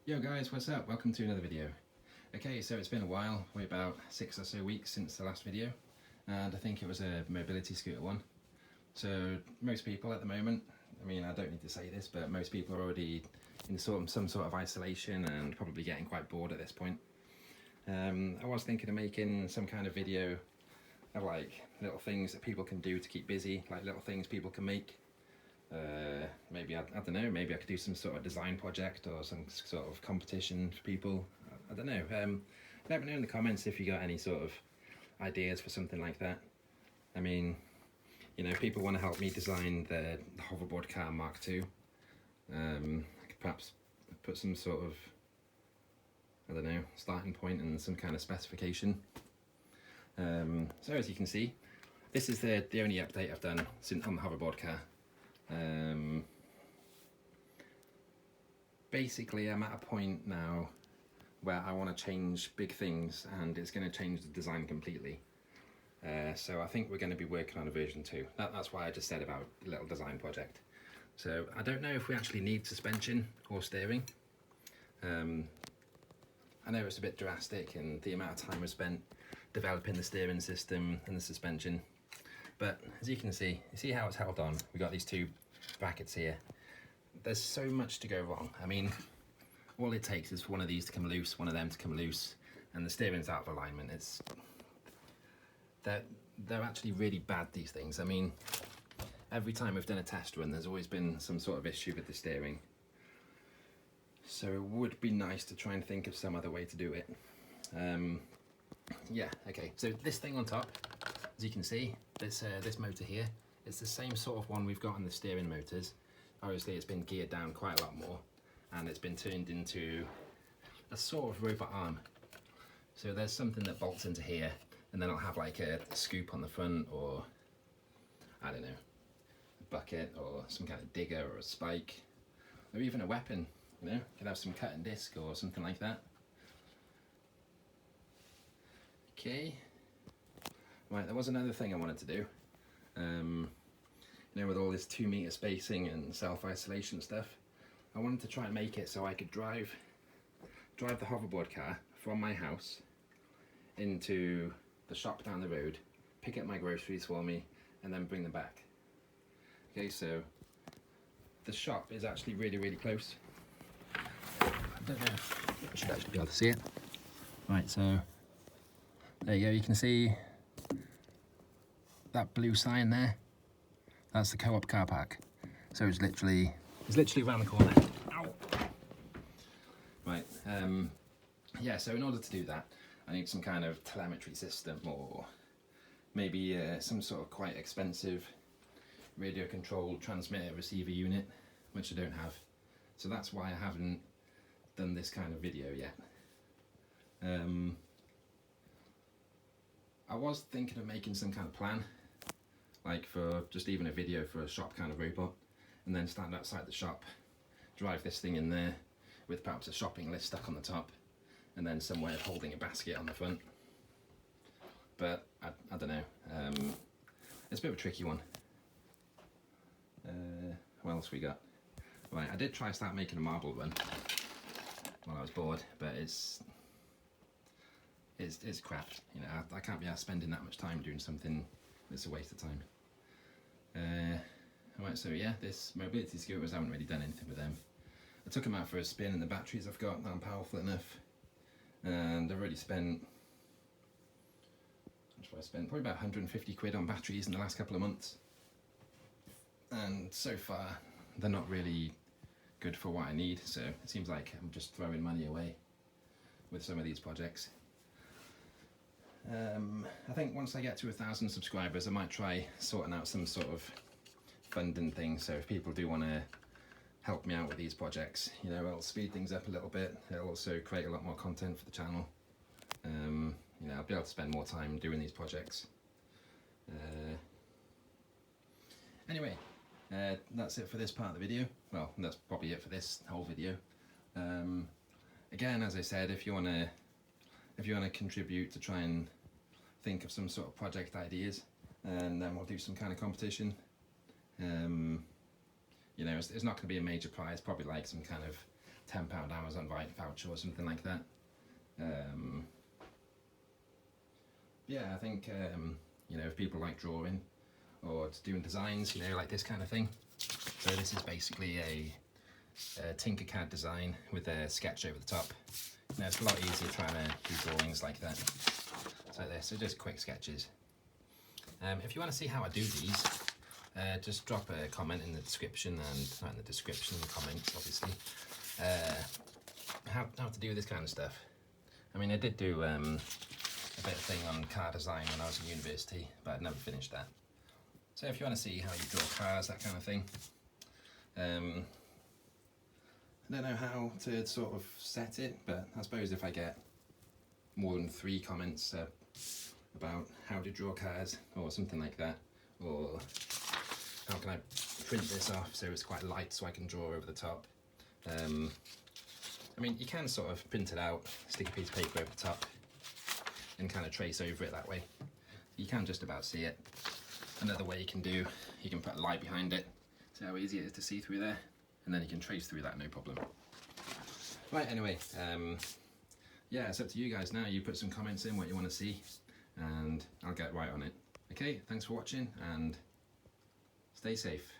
Yo guys, what's up? Welcome to another video. Okay, so it's been a while, probably about 6 or so weeks since the last video, and I think it was a mobility scooter one. So most people at the moment, I mean I don't need to say this, but most people are already in some sort of isolation and probably getting quite bored at this point. I was thinking of making some kind of video of like little things that people can do to keep busy, like little things people can make. Maybe I don't know, maybe I could do some sort of design project or some sort of competition for people. I don't know. Let me know in the comments if you got any sort of ideas for something like that. I mean, you know, if people want to help me design the hoverboard car Mark II, I could perhaps put some sort of, I don't know, starting point and some kind of specification. So as you can see, this is the only update I've done since on the hoverboard car. Basically I'm at a point now where I want to change big things and it's going to change the design completely. So I think we're going to be working on a version 2. That's why I just said about a little design project. So I don't know if we actually need suspension or steering. I know it's a bit drastic and the amount of time we spent developing the steering system and the suspension. But as you can see, how it's held on. We've got these two brackets here. There's so much to go wrong. I mean, all it takes is for one of these to come loose, one of them to come loose, and the steering's out of alignment. They're actually really bad, these things. I mean, every time we've done a test run, there's always been some sort of issue with the steering. So it would be nice to try and think of some other way to do it. Yeah, okay, so this thing on top, as you can see, this motor here, it's the same sort of one we've got on the steering motors. Obviously it's been geared down quite a lot more and it's been turned into a sort of robot arm. So there's something that bolts into here and then I'll have like a scoop on the front, or I don't know, a bucket or some kind of digger or a spike, or even a weapon, you know, could have some cutting disc or something like that. Okay. Right, there was another thing I wanted to do. You know, with all this 2 meter spacing and self-isolation stuff, I wanted to try and make it so I could drive the hoverboard car from my house into the shop down the road, pick up my groceries for me, and then bring them back. Okay, so the shop is actually really, really close. I don't know if I should actually be able to see it. Right, so there you go, you can see that blue sign there. That's the co-op car park. So it's literally around the corner. Ow! Right, yeah, so in order to do that, I need some kind of telemetry system, or maybe some sort of quite expensive radio controlled transmitter receiver unit, which I don't have. So that's why I haven't done this kind of video yet. I was thinking of making some kind of plan, like for just even a video for a shop kind of robot, and then stand outside the shop, drive this thing in there with perhaps a shopping list stuck on the top, and then some way of holding a basket on the front. But I don't know, it's a bit of a tricky one. What else we got? Right, I did try start making a marble run while I was bored, but it's crap. You know, I can't be spending that much time doing something that's a waste of time. Right, so yeah, this mobility scooters, I haven't really done anything with them. I took them out for a spin and the batteries I've got aren't powerful enough, and I've already spent, probably about 150 quid on batteries in the last couple of months, and so far they're not really good for what I need, so it seems like I'm just throwing money away with some of these projects. I think once I get to 1,000 subscribers, I might try sorting out some sort of funding thing, so if people do want to help me out with these projects, you know, it'll speed things up a little bit. It'll also create a lot more content for the channel. You know, I'll be able to spend more time doing these projects. Anyway, that's it for this part of the video. Well, that's probably it for this whole video. Again, as I said, if you want to contribute to try and think of some sort of project ideas, and then we'll do some kind of competition. You know, it's not going to be a major prize, probably like some kind of £10 Amazon voucher or something like that. Yeah, I think you know, if people like drawing or doing designs, you know, like this kind of thing. So this is basically a Tinkercad design with a sketch over the top. You know, it's a lot easier trying to do drawings like that. So this, so just quick sketches. If you want to see how I do these, just drop a comment in the description, and not in the description, in the comments obviously, how to do this kind of stuff. I mean, I did do a bit of thing on car design when I was in university, but I'd never finished that. So if you want to see how you draw cars, that kind of thing, I don't know how to sort of set it, but I suppose if I get more than 3 comments about how to draw cars or something like that, or how can I print this off so it's quite light so I can draw over the top. I mean, you can sort of print it out, stick a piece of paper over the top and kind of trace over it that way. You can just about see it. Another way you can do, you can put a light behind it, see how easy it is to see through there, and then you can trace through that, no problem. Right, anyway, yeah, it's up to you guys now. You put some comments in what you want to see, and I'll get right on it. Okay, thanks for watching, and stay safe.